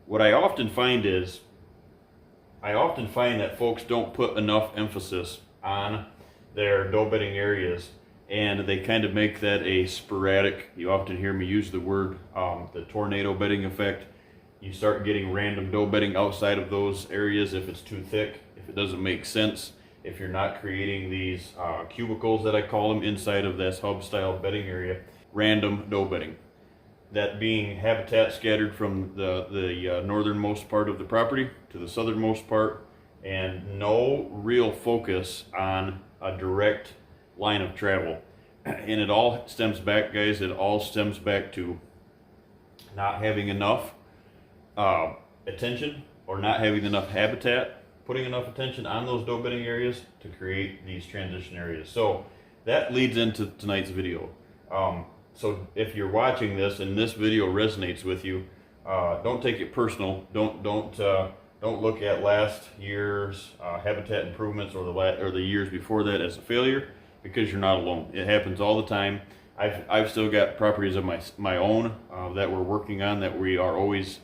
What I often find is, that folks don't put enough emphasis on their doe bedding areas, and they kind of make that a sporadic. You often hear me use the word the tornado bedding effect. You start getting random doe bedding outside of those areas if it's too thick, if it doesn't make sense, if you're not creating these cubicles that I call them inside of this hub style bedding area. Random doe bedding. That being habitat scattered from the northernmost part of the property to the southernmost part, and no real focus on a direct line of travel. And it all stems back, guys, it all stems back to not having enough attention, or not having enough habitat, putting enough attention on those doe bedding areas to create these transition areas. So that leads into tonight's video. So if you're watching this and this video resonates with you, don't take it personal. Don't look at last year's habitat improvements or the years before that as a failure, because you're not alone. It happens all the time. I've still got properties of my own that we're working on, that we are always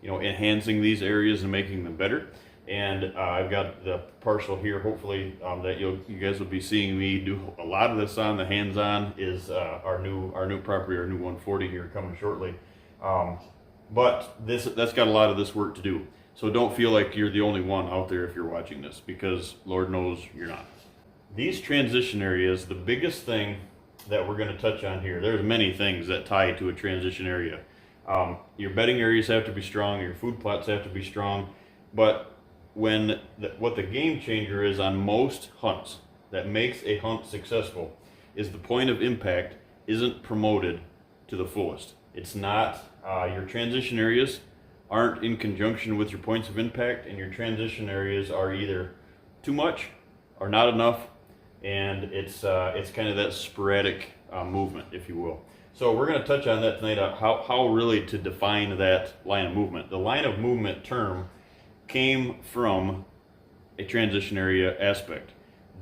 enhancing these areas and making them better. And I've got the parcel here, hopefully, that you guys will be seeing me do a lot of this on. The hands-on is our new property, our new 140 here coming shortly. But that's got a lot of this work to do. So don't feel like you're the only one out there if you're watching this, because Lord knows you're not. These transition areas, the biggest thing that we're going to touch on here, there's many things that tie to a transition area. Your bedding areas have to be strong, your food plots have to be strong, but what the game changer is on most hunts that makes a hunt successful is the point of impact isn't promoted to the fullest. It's not, your transition areas aren't in conjunction with your points of impact, and your transition areas are either too much or not enough, and it's kind of that sporadic movement, if you will. So we're going to touch on that tonight, how really to define that line of movement. The line of movement term came from a transition area aspect.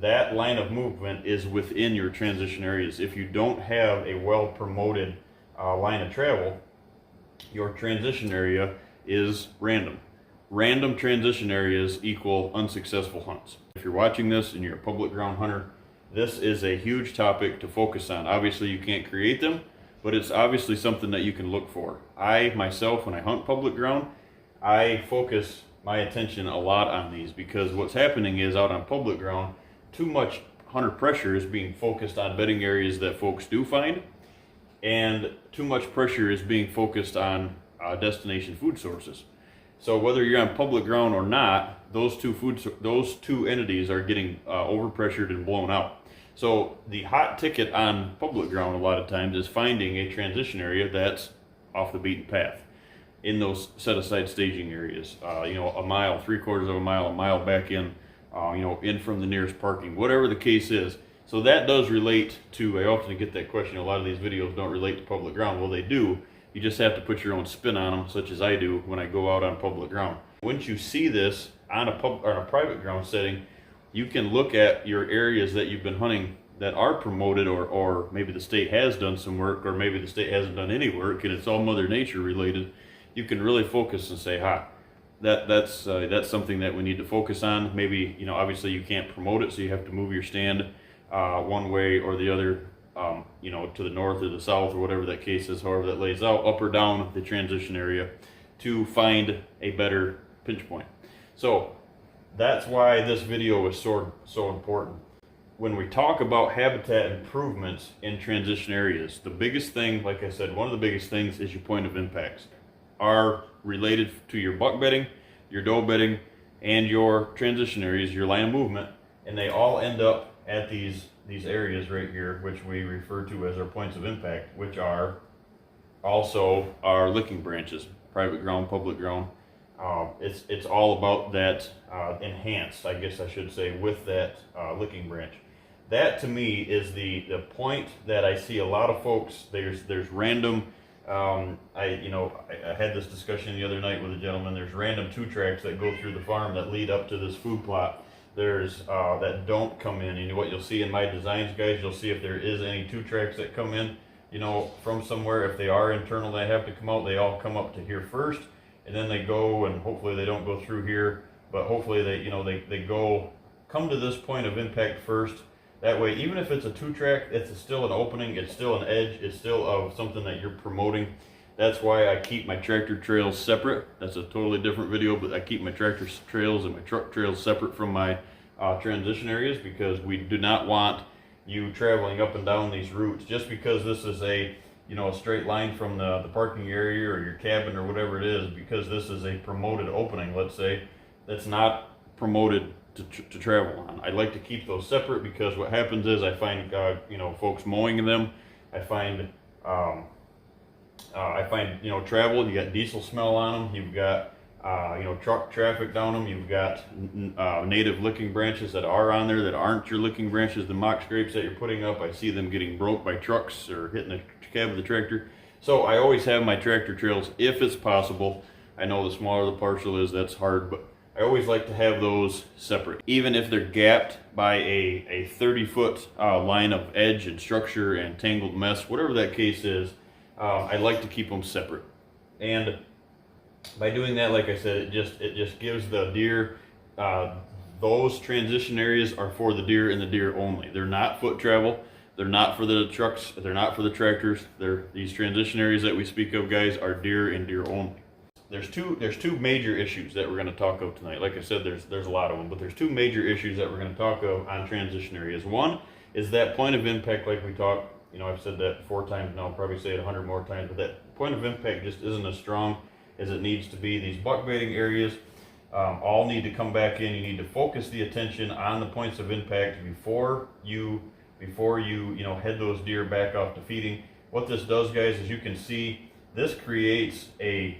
That line of movement is within your transition areas. If you don't have a well promoted line of travel, your transition area is random. Random transition areas equal unsuccessful hunts. If you're watching this and you're a public ground hunter, this is a huge topic to focus on. Obviously you can't create them, but it's obviously something that you can look for. I myself, when I hunt public ground, I focus my attention a lot on these, because what's happening is, out on public ground, too much hunter pressure is being focused on bedding areas that folks do find, and too much pressure is being focused on destination food sources. So whether you're on public ground or not, those two entities are getting overpressured and blown out. So the hot ticket on public ground a lot of times is finding a transition area that's off the beaten path, in those set-aside staging areas, a mile, 3/4 of a mile back in, in from the nearest parking, whatever the case is. So that does relate to, I often get that question, a lot of these videos don't relate to public ground. Well, they do. You just have to put your own spin on them, such as I do when I go out on public ground. Once you see this on a private ground setting, you can look at your areas that you've been hunting that are promoted, or maybe the state has done some work, or maybe the state hasn't done any work, and it's all Mother Nature related. You can really focus and say, that's something that we need to focus on. Maybe, obviously you can't promote it, so you have to move your stand one way or the other, to the north or the south, or whatever that case is, however that lays out, up or down the transition area, to find a better pinch point. So that's why this video is so important. When we talk about habitat improvements in transition areas, the biggest thing, like I said, one of the biggest things is your point of impacts are related to your buck bedding, your doe bedding, and your transition areas, your line of movement, and they all end up at these areas right here, which we refer to as our points of impact, which are also our licking branches, private ground, public ground. It's all about that enhanced, I guess I should say, with that licking branch. That to me is the point that I see a lot of folks. There's random. I had this discussion the other night with a gentleman. There's random 2-tracks that go through the farm that lead up to this food plot. There's that don't come in. And what you'll see in my designs, guys, you'll see if there is any 2-tracks that come in, from somewhere. If they are internal, they have to come out. They all come up to here first, and then they go, and hopefully they don't go through here, but hopefully they come to this point of impact first. That way, even if it's a 2-track, it's still an opening, it's still an edge, it's still of something that you're promoting. That's why I keep my tractor trails separate. That's a totally different video, but I keep my tractor trails and my truck trails separate from my transition areas, because we do not want you traveling up and down these routes. Just because this is a straight line from the parking area or your cabin or whatever it is, because this is a promoted opening, let's say, that's not promoted to travel on. I like to keep those separate, because what happens is I find folks mowing them. I find travel, you got diesel smell on them, you've got truck traffic down them, you've got native licking branches that are on there that aren't your licking branches, the mock scrapes that you're putting up. I see them getting broke by trucks or hitting the cab of the tractor. So I always have my tractor trails, if it's possible. I know the smaller the parcel is, that's hard, but I always like to have those separate. Even if they're gapped by a 30-foot line of edge and structure and tangled mess, whatever that case is, I like to keep them separate. And by doing that, like I said, it just gives the deer, those transition areas are for the deer and the deer only. They're not foot travel. They're not for the trucks. They're not for the tractors. These transition areas that we speak of, guys, are deer and deer only. There's two major issues that we're going to talk of tonight. Like I said, there's a lot of them, but there's two major issues that we're going to talk of on transition areas. One is that point of impact, like we talked. I've said that 4 times now. I'll probably say it 100 more times, but that point of impact just isn't as strong as it needs to be. These buck baiting areas all need to come back in. You need to focus the attention on the points of impact before you head those deer back off to feeding. What this does, guys, is you can see this creates a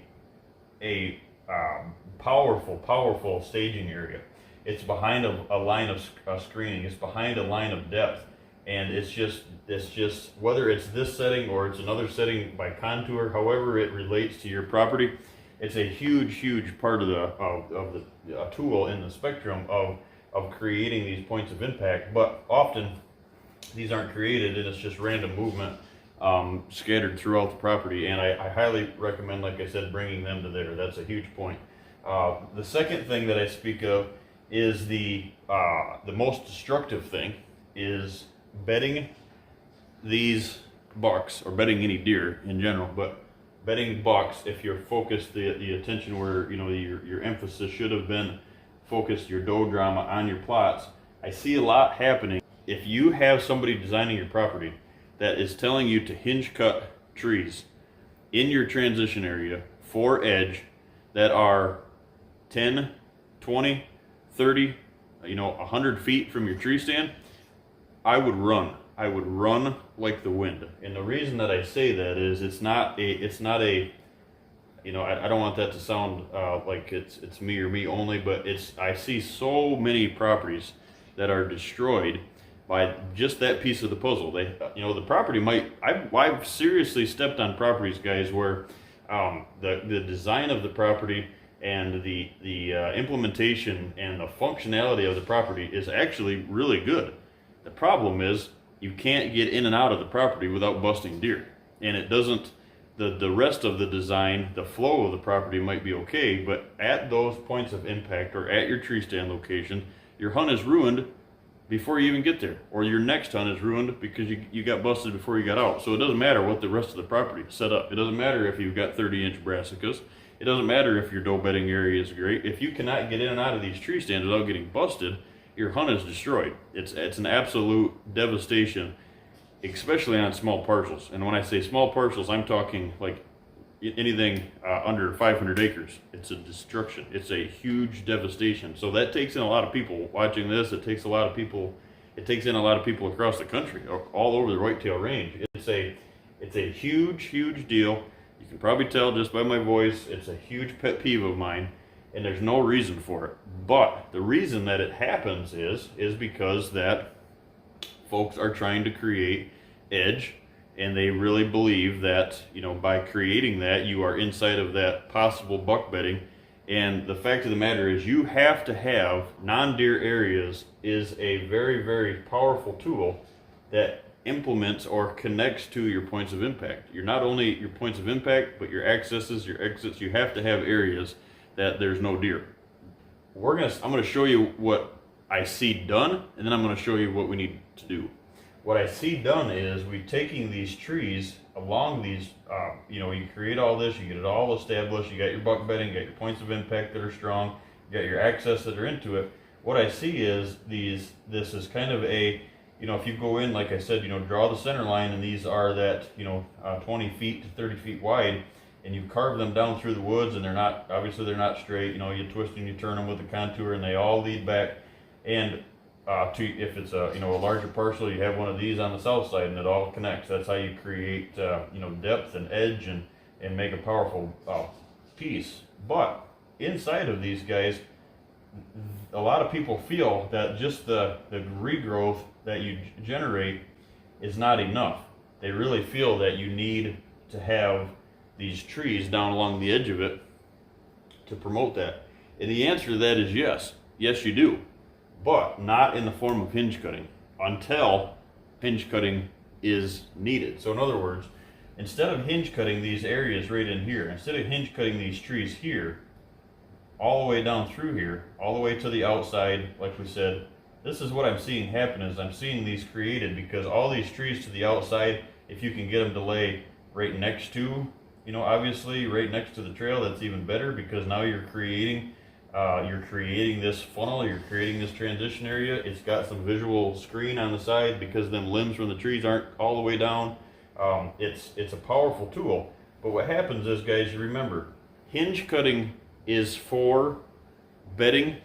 powerful staging area. It's behind a line of screening. It's behind a line of depth, and it's just whether it's this setting or it's another setting by contour, however it relates to your property, it's a huge part of the tool in the spectrum of creating these points of impact. But often these aren't created, and it's just random movement scattered throughout the property. And I highly recommend, like I said, bringing them to there. That's a huge point. The second thing that I speak of is the most destructive thing is bedding these bucks, or bedding any deer in general, but bedding bucks, if you're focused the attention where your emphasis should have been focused, your doe drama on your plots. I see a lot happening. If you have somebody designing your property that is telling you to hinge cut trees in your transition area for edge that are 10, 20, 30, 100 feet from your tree stand, I would run. I would run like the wind. And the reason that I say that is it's not a I don't want that to sound like it's me or me only, but I see so many properties that are destroyed by just that piece of the puzzle. The property might, I've seriously stepped on properties, guys, where the design of the property and the implementation and the functionality of the property is actually really good. The problem is you can't get in and out of the property without busting deer. And it doesn't, the rest of the design, the flow of the property might be okay, but at those points of impact or at your tree stand location, your hunt is ruined before you even get there. Or your next hunt is ruined because you got busted before you got out. So it doesn't matter what the rest of the property is set up. It doesn't matter if you've got 30-inch brassicas. It doesn't matter if your doe bedding area is great. If you cannot get in and out of these tree stands without getting busted, your hunt is destroyed. It's an absolute devastation, especially on small parcels. And when I say small parcels, I'm talking like anything under 500 acres. It's a destruction. It's a huge devastation. So that takes in a lot of people watching this. It takes in a lot of people across the country, all over the whitetail range. It's a huge deal. You can probably tell just by my voice, it's a huge pet peeve of mine, and there's no reason for it. But the reason that it happens is because that folks are trying to create edge, and they really believe that, by creating that, you are inside of that possible buck bedding. And the fact of the matter is, you have to have non-deer areas is a very, very powerful tool that implements or connects to your points of impact. You're not only your points of impact, but your accesses, your exits. You have to have areas that there's no deer. I'm gonna show you what I see done, and then I'm gonna show you what we need to do. What I see done is we're taking these trees along these, you create all this, you get it all established, you got your buck bedding, you got your points of impact that are strong, you got your access that are into it. What I see is this is kind of a, if you go in, like I said, draw the center line, and these are that, 20 feet to 30 feet wide, and you carve them down through the woods, and obviously they're not straight, you twist and you turn them with the contour, and they all lead back. And if it's a larger parcel, you have one of these on the south side, and it all connects. That's how you create depth and edge and make a powerful piece. But inside of these guys, a lot of people feel that just the regrowth that you generate is not enough. They really feel that you need to have these trees down along the edge of it to promote that. And the answer to that is yes. Yes, you do. But not in the form of hinge cutting until hinge cutting is needed. So in other words, instead of hinge cutting these areas right in here, instead of hinge cutting these trees here, all the way down through here, all the way to the outside, like we said, this is what I'm seeing happen is I'm seeing these created because all these trees to the outside, if you can get them to lay right next to, obviously right next to the trail, that's even better because now you're creating this funnel, you're creating this transition area. It's got some visual screen on the side because them limbs from the trees aren't all the way down. It's a powerful tool. But what happens is, guys, you remember, hinge cutting is for bedding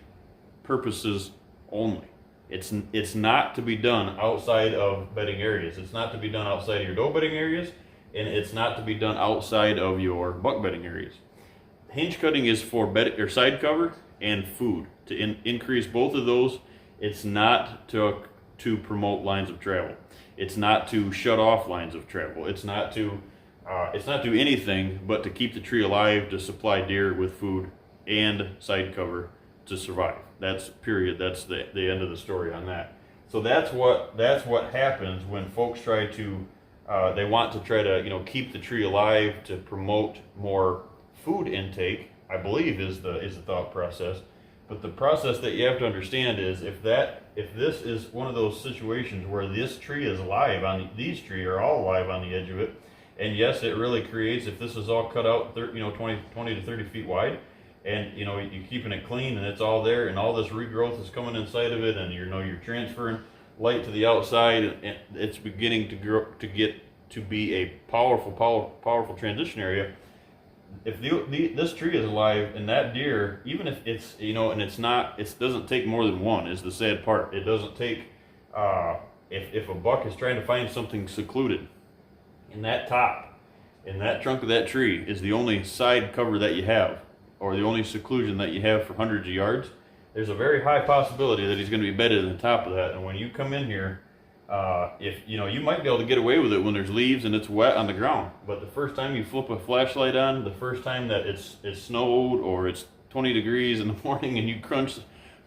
purposes only. It's not to be done outside of bedding areas. It's not to be done outside of your doe bedding areas, and it's not to be done outside of your buck bedding areas. Hinge cutting is for bed or side cover and food to increase both of those. It's not to promote lines of travel. It's not to shut off lines of travel. It's not to do anything but to keep the tree alive, to supply deer with food and side cover to survive. That's period. That's the end of the story on that. So that's what happens when folks try to they want to try to keep the tree alive to promote more food intake, I believe is the thought process. But the process that you have to understand is if this is one of those situations where this tree is alive these trees are all alive on the edge of it, and yes, it really creates, if this is all cut out 20 to 30 feet wide, and you're keeping it clean and it's all there and all this regrowth is coming inside of it, and you're transferring light to the outside, and it's beginning to grow to get to be a powerful transition area. If this tree is alive and that deer, even if it's and it doesn't take more than one is the sad part. It doesn't take if a buck is trying to find something secluded, in that trunk of that tree is the only side cover that you have, or the only seclusion that you have for hundreds of yards, there's a very high possibility that he's going to be bedded in the top of that. And when you come in here, if you might be able to get away with it when there's leaves and it's wet on the ground, but the first time you flip a flashlight on, the first time that it's snowed or it's 20 degrees in the morning and you crunch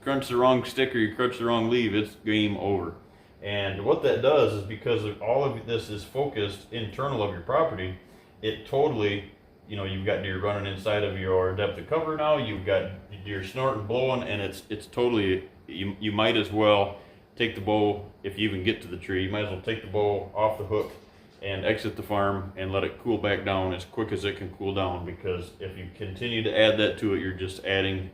the wrong stick or you crunch the wrong leaf, it's game over. And what that does is, because all of this is focused internal of your property, it totally, you've got deer running inside of your depth of cover now, you've got deer snorting, blowing, and it's totally, you might as well take the bow, if you even get to the tree, you might as well take the bow off the hook and exit the farm and let it cool back down as quick as it can cool down, because if you continue to add that to it, you're just adding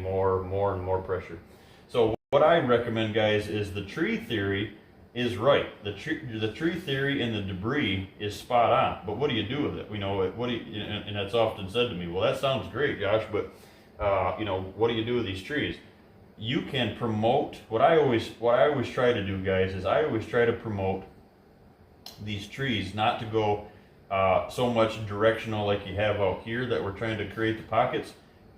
more and more pressure. So what I recommend, guys, is the tree theory is right. The tree theory and the debris is spot on, but what do you do with it? And that's often said to me, well, that sounds great, Josh, but what do you do with these trees? You can promote, what I always try to do, guys, is I always try to promote these trees not to go so much directional like you have out here that we're trying to create the pockets.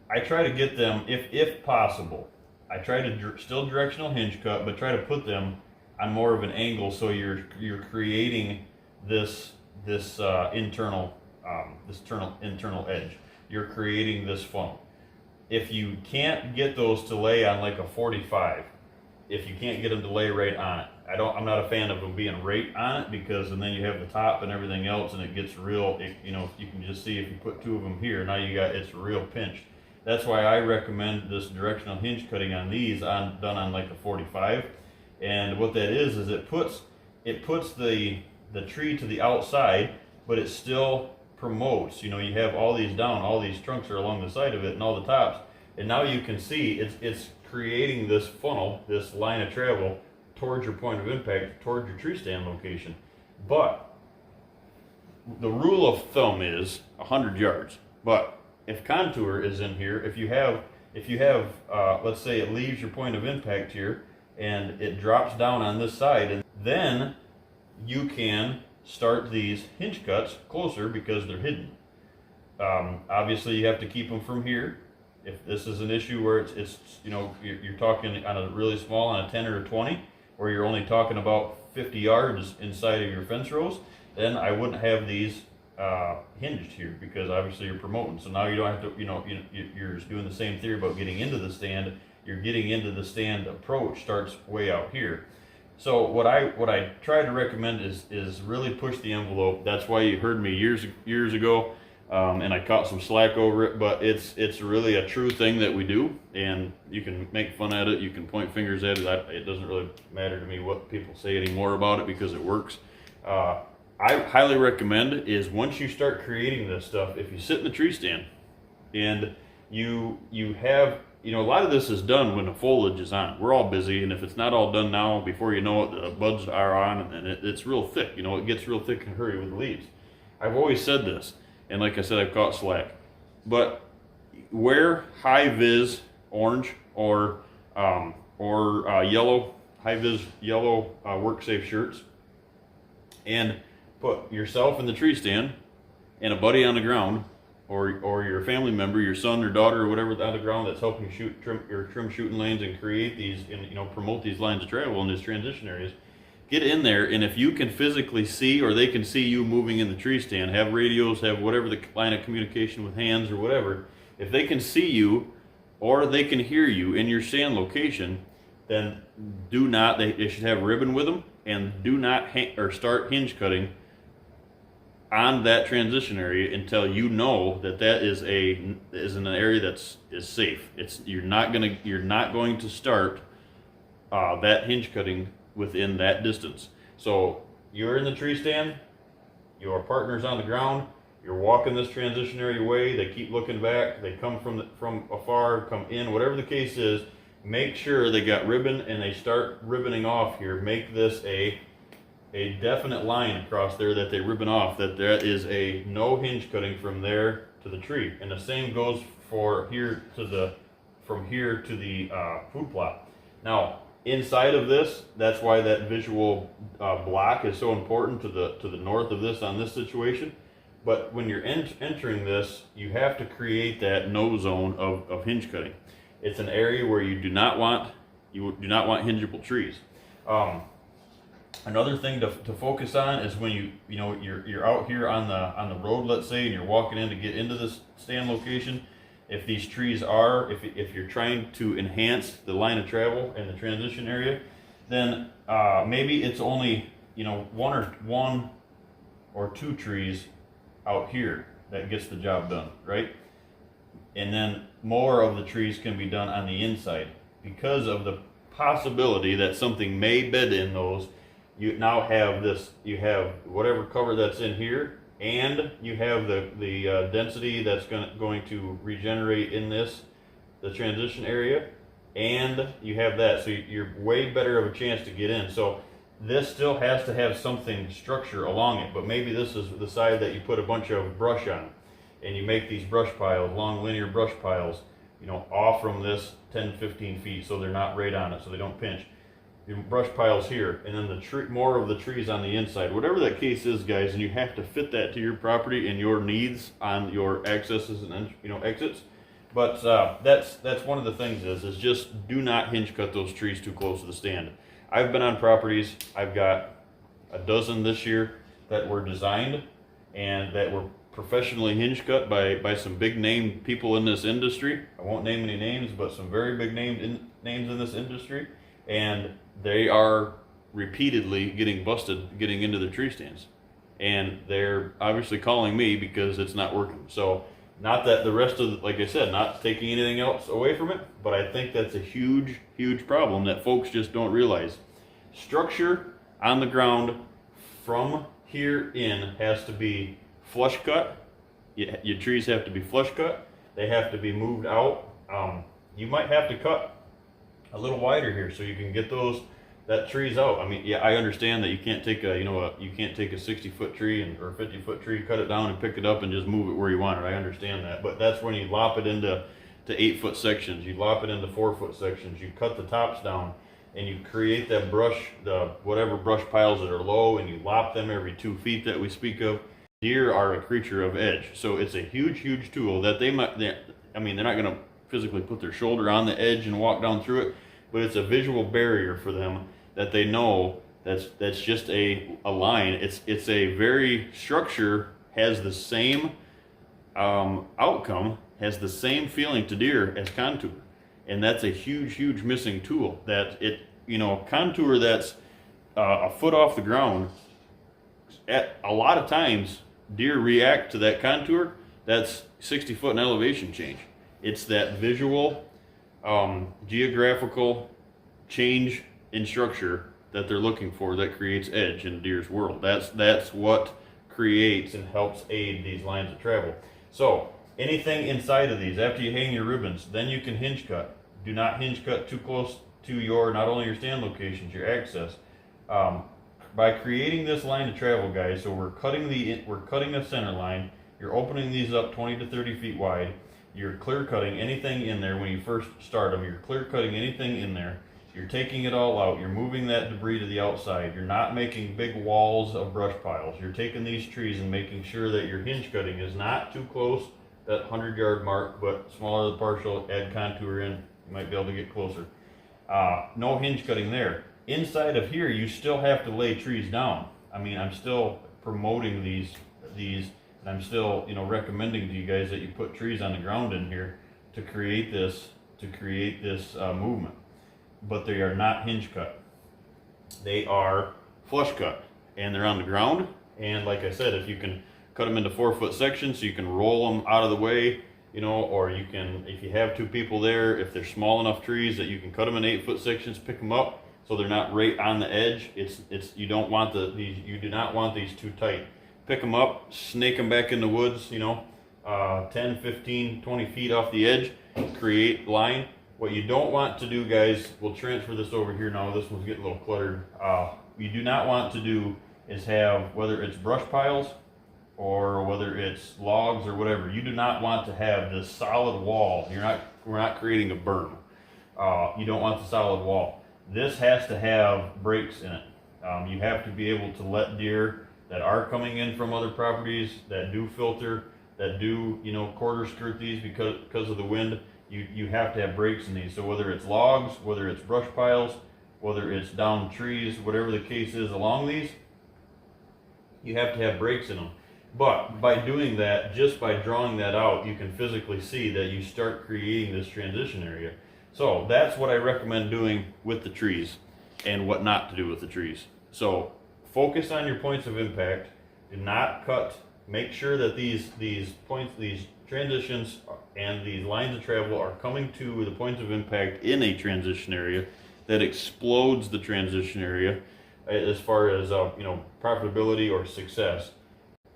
I try to get them, if possible, I try to still directional hinge cut, but try to put them on more of an angle, so you're creating this internal edge. You're creating this funnel. If you can't get those to lay on like a 45, if you can't get them to lay right on it, I'm not a fan of them being right on it, because and then you have the top and everything else, and it gets real. You know, you can just see if you put two of them here, now it's real pinched. That's why I recommend this directional hinge cutting on these done on like a 45. And what that is it puts the tree to the outside, but it still promotes. You know, you have all these trunks are along the side of it and all the tops, and now you can see it's creating this funnel, this line of travel towards your point of impact, towards your tree stand location. But the rule of thumb is 100 yards. But if contour is in here, if you have let's say it leaves your point of impact here and it drops down on this side, and then you can start these hinge cuts closer because they're hidden. Obviously you have to keep them from here. If this is an issue where it's you know, you're talking on a really small, on a 10 or a 20, where you're only talking about 50 yards inside of your fence rows, then I wouldn't have these hinged here, because obviously you're promoting. So now you don't have to, you know, you're just doing the same theory about getting into the stand. You're getting into the stand approach starts way out here. So what I try to recommend is really push the envelope. That's why you heard me years ago, and I caught some slack over it, but it's really a true thing that we do, and you can make fun at it, you can point fingers at it. It doesn't really matter to me what people say anymore about it, because it works. I highly recommend is once you start creating this stuff, if you sit in the tree stand and you have, you know, a lot of this is done when the foliage is on. We're all busy, and if it's not all done now, before you know it, the buds are on, and it's real thick. You know, it gets real thick in a hurry with the leaves. I've always said this, and like I said, I've caught slack. But wear high vis orange or yellow, high vis yellow work safe shirts, and put yourself in the tree stand and a buddy on the ground, or your family member, your son or daughter or whatever on the ground that's helping trim shooting lanes and create these, and you know, promote these lines of travel in these transition areas. Get in there, and if you can physically see, or they can see you moving in the tree stand, have radios, have whatever the line of communication with hands or whatever, if they can see you or they can hear you in your stand location, then they should have ribbon with them, and do not start hinge cutting on that transition area until you know that is in an area is safe. You're not going to start that hinge cutting within that distance. So you're in the tree stand, your partner's on the ground, you're walking this transition area way, they keep looking back, they come from afar, come in, whatever the case is, make sure they got ribbon and they start ribboning off here. Make this a definite line across there that they ribbon off, that there is a no hinge cutting from there to the tree. And the same goes for from here to the food plot. Now inside of this, that's why that visual block is so important to the north of this on this situation. But when you're entering this, you have to create that no zone of hinge cutting. It's an area where you do not want hingeable trees. Another thing to focus on is when you're out here on the road, let's say, and you're walking in to get into this stand location. If these trees if you're trying to enhance the line of travel in the transition area, then maybe it's only one or two trees out here that gets the job done, right? And then more of the trees can be done on the inside, because of the possibility that something may bed in those. You now have you have whatever cover that's in here, and you have the density that's going to regenerate in the transition area, and you have that, so you're way better of a chance to get in. So this still has to have something structure along it, but maybe this is the side that you put a bunch of brush on, and you make these brush piles, long linear brush piles, off from this 10-15 feet, so they're not right on it, so they don't pinch. Your brush piles here, and then more of the trees on the inside. Whatever that case is, guys, and you have to fit that to your property and your needs on your accesses and exits. But that's one of the things is just do not hinge cut those trees too close to the stand. I've been on properties, I've got a dozen this year that were designed and that were professionally hinge cut by some big name people in this industry. I won't name any names, but some very big names in this industry, and they are repeatedly getting busted getting into their tree stands, and they're obviously calling me because it's not working. So not that the rest of like I said, not taking anything else away from it, but I think that's a huge problem that folks just don't realize. Structure on the ground from here in has to be flush cut. Your trees have to be flush cut. They have to be moved out. You might have to cut a little wider here so you can get that trees out. I mean, yeah, I understand that you can't take a you can't take a 60-foot tree or a 50-foot tree, cut it down and pick it up and just move it where you want it. I understand that, but that's when you lop it into 8-foot sections. You lop it into 4-foot sections. You cut the tops down and you create that brush, whatever brush piles that are low, and you lop them every 2 feet that we speak of. Deer are a creature of edge, so it's a huge tool that they're not going to physically put their shoulder on the edge and walk down through it, but it's a visual barrier for them that they know that's just a line. It's a very structure has the same outcome, has the same feeling to deer as contour, and that's a huge missing tool. That contour that's a foot off the ground. At a lot of times, deer react to that contour. That's 60 foot in elevation change. It's that visual, geographical change in structure that they're looking for that creates edge in deer's world. That's what creates and helps aid these lines of travel. So anything inside of these, after you hang your ribbons, then you can hinge cut. Do not hinge cut too close to not only your stand locations, your access. By creating this line of travel, guys, so we're cutting a center line. You're opening these up 20 to 30 feet wide. You're clear cutting anything in there when you first start them. You're clear cutting anything in there. You're taking it all out. You're moving that debris to the outside. You're not making big walls of brush piles. You're taking these trees and making sure that your hinge cutting is not too close, that 100-yard mark, but smaller the partial, add contour in. You might be able to get closer. No hinge cutting there. Inside of here, you still have to lay trees down. I mean, I'm still promoting these, and I'm still, recommending to you guys that you put trees on the ground in here to create this movement. But they are not hinge cut. They are flush cut, and they're on the ground. And like I said, if you can cut them into 4-foot sections, so you can roll them out of the way, or you can, if you have 2 people there, if they're small enough trees that you can cut them in 8-foot sections, pick them up so they're not right on the edge. You do not want these too tight. Pick them up, snake them back in the woods, 10, 15, 20 feet off the edge, create line. What you don't want to do, guys, we'll transfer this over here now. This one's getting a little cluttered. You do not want to do is have, whether it's brush piles or whether it's logs or whatever, you do not want to have this solid wall. We're not creating a berm. You don't want the solid wall. This has to have breaks in it. You have to be able to let deer that are coming in from other properties, that do filter, that do, quarter skirt these because of the wind, you have to have breaks in these. So whether it's logs, whether it's brush piles, whether it's down trees, whatever the case is along these, you have to have breaks in them. But by doing that, just by drawing that out, you can physically see that you start creating this transition area. So that's what I recommend doing with the trees and what not to do with the trees. So focus on your points of impact. Do not cut. Make sure that these points, these transitions and these lines of travel are coming to the points of impact in a transition area that explodes the transition area as far as profitability or success.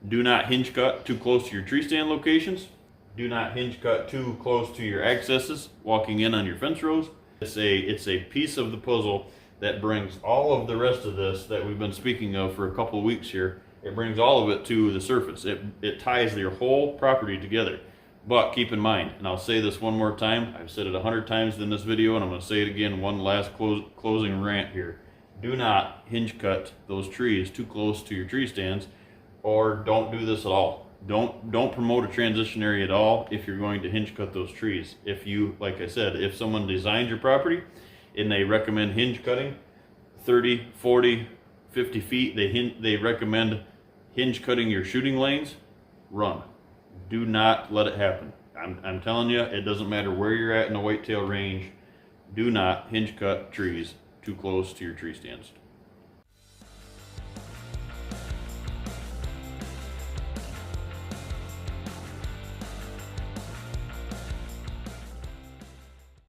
Do not hinge cut too close to your tree stand locations. Do not hinge cut too close to your accesses walking in on your fence rows. It's a piece of the puzzle that brings all of the rest of this that we've been speaking of for a couple of weeks here. It brings all of it to the surface. It ties your whole property together. But keep in mind, and I'll say this one more time, I've said it 100 times in this video, and I'm going to say it again, one last closing rant here. Do not hinge cut those trees too close to your tree stands, or don't do this at all. Don't promote a transition area at all if you're going to hinge cut those trees. If you, like I said, if someone designs your property and they recommend hinge cutting 30, 40, 50 feet, they recommend hinge cutting your shooting lanes, run. Do not let it happen. I'm telling you, it doesn't matter where you're at in the whitetail range. Do not hinge cut trees too close to your tree stands.